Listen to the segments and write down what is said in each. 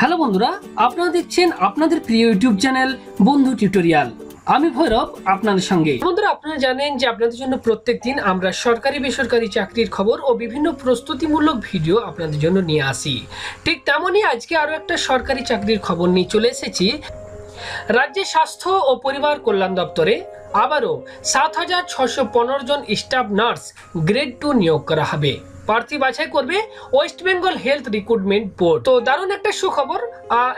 Hello বন্ধুরা, আপনারা দেখছেন আপনাদের প্রিয় ইউটিউব চ্যানেল বন্ধু টিউটোরিয়াল। আমি ভৈরব আপনাদের সঙ্গে। বন্ধুরা, আপনারা জানেন যে আপনাদের জন্য প্রত্যেকদিন আমরা সরকারি বেসরকারি চাকরির খবর ও বিভিন্ন প্রস্তুতিমূলক ভিডিও আপনাদের জন্য নিয়ে আসি। ঠিক তেমনই আজকে আরো একটা সরকারি চাকরির খবর নিয়ে চলে এসেছি। রাজ্যের স্বাস্থ্য ও পরিবার কল্যাণ দপ্তরে আবারও ৭,৬১৫ জন স্টাফ নার্স গ্রেড 2 নিয়োগ করা হবে। প্রার্থী বাছাই করবে West Bengal health recruitment board. তো দারুণ একটা সুখবর,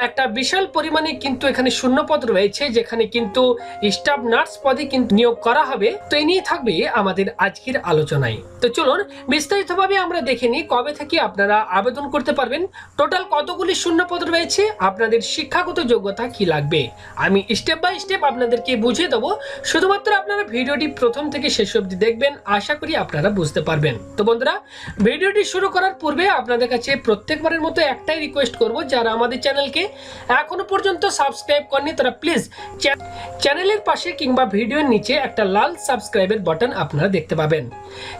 একটা বিশাল পরিমাণে কিন্তু এখানে শূন্যপদ রয়েছে, যেখানে কিন্তু স্টাফ নার্স পদে কিন্তু নিয়োগ করা হবে। তো এই নিয়ে থাকবে আমাদের আজকের আলোচনায়। তো চলুন বিস্তারিতভাবে আমরা দেখে নিই কবে থেকে আপনারা আবেদন করতে পারবেন, টোটাল কতগুলি শূন্যপদ রয়েছে, আপনাদের শিক্ষাগত যোগ্যতা কি লাগবে। আমি স্টেপ বাই স্টেপ আপনাদেরকে বুঝিয়ে দেবো। শুধুমাত্র আপনারা ভিডিওটি প্রথম থেকে শেষ অবধি দেখবেন, আশা করি আপনারা বুঝতে পারবেন। তো বন্ধুরা, ভিডিওটি শুরু করার পূর্বে আপনাদের কাছে প্রত্যেকবারের মতো একটাই রিকোয়েস্ট করব, যারা আমাদের চ্যানেলকে এখনো পর্যন্ত সাবস্ক্রাইব করেনি তারা প্লিজ চ্যানেলের পাশে কিংবা ভিডিওর নিচে একটা লাল সাবস্ক্রাইবের বাটন আপনারা দেখতে পাবেন,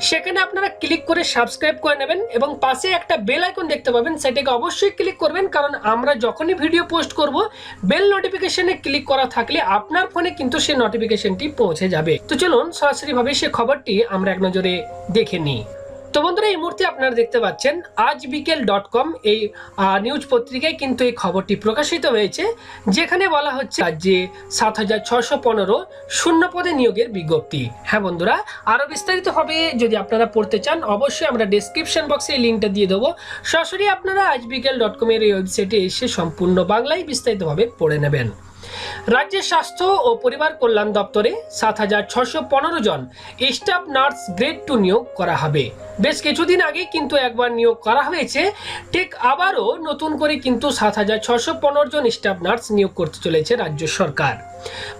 সেখানে আপনারা ক্লিক করে সাবস্ক্রাইব করে নেবেন এবং পাশে একটা বেল আইকন দেখতে পাবেন, সেটাকে অবশ্যই ক্লিক করবেন, কারণ আমরা যখনই ভিডিও পোস্ট করব বেল নোটিফিকেশনে ক্লিক করা থাকলে আপনার ফোনে কিন্তু সেই নোটিফিকেশনটি পৌঁছে যাবে। তো চলুন সরাসরিভাবে সেই খবরটি আমরা এক নজরে দেখে নিই। তো বন্ধুরা, এই মুহূর্তে আপনারা দেখতে পাচ্ছেন Wbhealth.com এই নিউজ পত্রিকায় কিন্তু এই খবরটি প্রকাশিত হয়েছে, যেখানে বলা হচ্ছে রাজ্যে ৭,৬১৫ শূন্যপদে নিয়োগের বিজ্ঞপ্তি। হ্যাঁ বন্ধুরা, আরো বিস্তারিত হবে যদি আপনারা পড়তে চান, অবশ্যই আমরা ডেসক্রিপশন বক্সে এই লিঙ্কটা দিয়ে দেবো। সরাসরি আপনারা Wbhealth.com এর এই ওয়েবসাইটে এসে সম্পূর্ণ বাংলায় বিস্তারিতভাবে পড়ে নেবেন। রাজ্যের স্বাস্থ্য ও পরিবার কল্যাণ দপ্তরে ৭,৬১৫ জন স্টাফ নার্স গ্রেড 2 নিয়োগ করা হবে। বেশ কিছুদিন আগে কিন্তু একবার নিয়োগ করা হয়েছে, ঠিক আবারও নতুন করে কিন্তু ৭,৬১৫ জন স্টাফ নার্স নিয়োগ করতে চলেছে রাজ্য সরকার।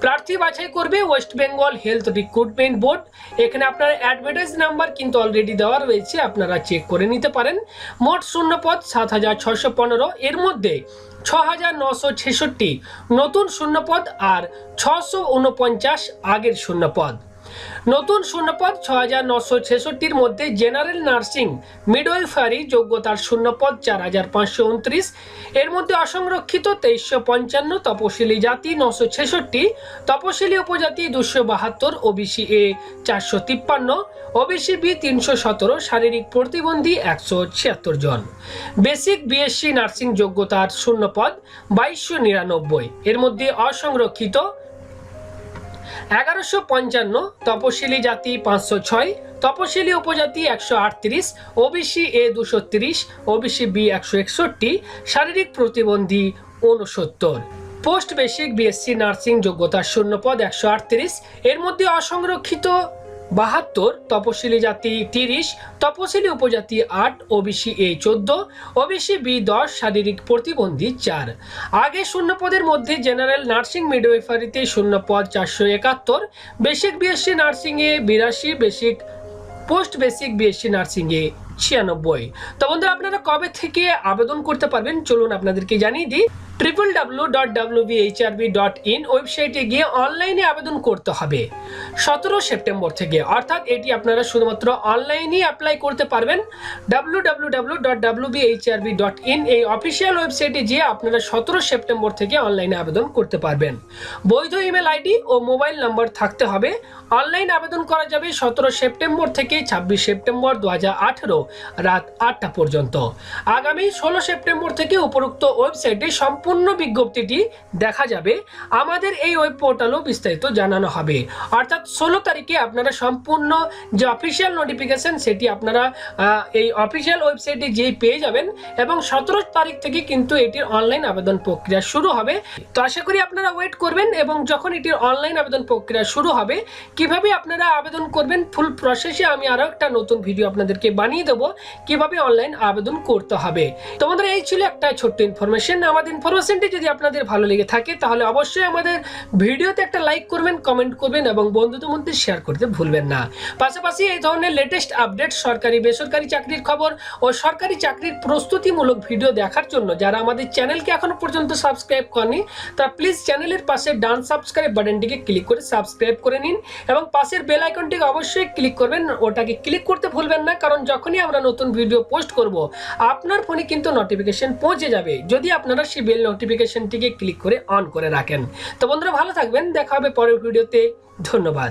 প্রার্থী বাছাই করবে West Bengal health recruitment board. এখানে আপনার অ্যাডভার্টাইজ নাম্বার কিন্তু অলরেডি দেওয়া রয়েছে, আপনারা চেক করে নিতে পারেন। মোট শূন্যপদ ৭,৬১৫, এর মধ্যে ৬,৯৬৬ নতুন শূন্যপদ আর ৬৪৯ আগের শূন্যপদ। নতুন শূন্যপদ ৬,৯৬৬-র মধ্যে জেনারেল নার্সিং মিডওয়াইফারি যোগ্যতার শূন্যপদ ৪,৫২৯, এর মধ্যে অসংরক্ষিত ২৩৫৫, তপশিলি জাতি ৯৬৬, তপশিলি উপজাতি ২৭২, ওবিসি এ ৪৫৩, ওবিসি বি ৩১৭, শারীরিক প্রতিবন্ধী ১৭৬ জন। বেসিক বিএসসি নার্সিং যোগ্যতার শূন্যপদ ২২৯৯, এর মধ্যে অসংরক্ষিত ১১৫৫, তপশিলি জাতি ৫০৬, তপশিলি উপজাতি ১৩৮, ওবিসি এ ২৩০, ওবিসি বি ১৬১, শারীরিক প্রতিবন্ধী ৬৯। পোস্ট বেসিক বিএসসি নার্সিং যোগ্যতার শূন্যপদ ১৩৮, এর মধ্যে অসংরক্ষিত ৭২, তপশিলি জাতি ৩০, তপশিলি উপজাতি ৮, ওবিসি এ ১৪, ওবিসি বি ১০, শারীরিক প্রতিবন্ধী ৪। আগে শূন্যপদের মধ্যে জেনারেল নার্সিং মিডওয়াইফারিতে শূন্যপদ ৪৭১, বেসিক বিএসসি নার্সিং এ ৮২, basic post basic BSc nursing এ ৯৬। তো বন্ধুরা, আপনারা কবে থেকে আবেদন করতে পারবেন চলুন আপনাদেরকে জানিয়ে দিই। www.wbhrb.in ওয়েবসাইটে গিয়ে অনলাইনে আবেদন করতে হবে ১৭ সেপ্টেম্বর থেকে, অর্থাৎ এটি আপনারা শুধুমাত্র অনলাইনেই অ্যাপ্লাই করতে পারবেন। www.wbhrb.in এই অফিসিয়াল ওয়েবসাইটে গিয়ে আপনারা ১৭ সেপ্টেম্বর থেকে অনলাইনে আবেদন করতে পারবেন। বৈধ ইমেল আইডি ও মোবাইল নাম্বার থাকতে হবে। অনলাইন আবেদন করা যাবে ১৭ সেপ্টেম্বর থেকে ২৬ সেপ্টেম্বর ২০১৮ রাত ৮টা পর্যন্ত। আগামী ১৬ সেপ্টেম্বর থেকে উপরোক্ত ওয়েবসাইটে সম্পূর্ণ বিজ্ঞপ্তিটি দেখা যাবে। আমাদের এই ওয়েব পোর্টালও বিস্তারিত জানানো হবে, অর্থাৎ ১৬ তারিখে আপনারা সম্পূর্ণ যে অফিসিয়াল নোটিফিকেশন সেটি আপনারা এই অফিসিয়াল ওয়েবসাইটে যেই পেয়ে যাবেন, এবং ১৭ তারিখ থেকে কিন্তু এটির অনলাইন আবেদন প্রক্রিয়া শুরু হবে। তো আশা করি আপনারা ওয়েট করবেন, এবং যখন এটির অনলাইন আবেদন প্রক্রিয়া শুরু হবে, কিভাবে আপনারা আবেদন করবেন ফুল প্রসেসে আমি আরও একটা নতুন ভিডিও আপনাদেরকে বানিয়ে দেবো, কিভাবে অনলাইন আবেদন করতে হবে। তোমাদের এই ছিল একটা ছোট্ট ইনফরমেশন। আমাদের ইনফরমেশনটি যদি আপনাদের ভালো লেগে থাকে তাহলে অবশ্যই আমাদের ভিডিওতে একটা লাইক করবেন, কমেন্ট করবেন এবং বন্ধুদের মধ্যে শেয়ার করতে ভুলবেন না। পাশাপাশি এই ধরনের লেটেস্ট আপডেট, সরকারি বেসরকারি চাকরির খবর ও সরকারি চাকরির প্রস্তুতিমূলক ভিডিও দেখার জন্য যারা আমাদের চ্যানেলকে এখনো পর্যন্ত সাবস্ক্রাইব করেনি তারা প্লিজ চ্যানেলের পাশে ডান সাবস্ক্রাইব বাটনটিকে ক্লিক করে সাবস্ক্রাইব করে নিন। এবং পাশের বেল আইকনটিকে অবশ্যই ক্লিক করবেন, ওটাকে ক্লিক করতে ভুলবেন না, কারণ যখনই আমরা নতুন ভিডিও পোস্ট করব আপনার ফোনে কিন্তু নোটিফিকেশন পৌঁছে যাবে যদি আপনারা সেই বেল নোটিফিকেশনটিকে ক্লিক করে অন করে রাখেন। তো বন্ধুরা ভালো থাকবেন, দেখা হবে পরের ভিডিওতে। ধন্যবাদ।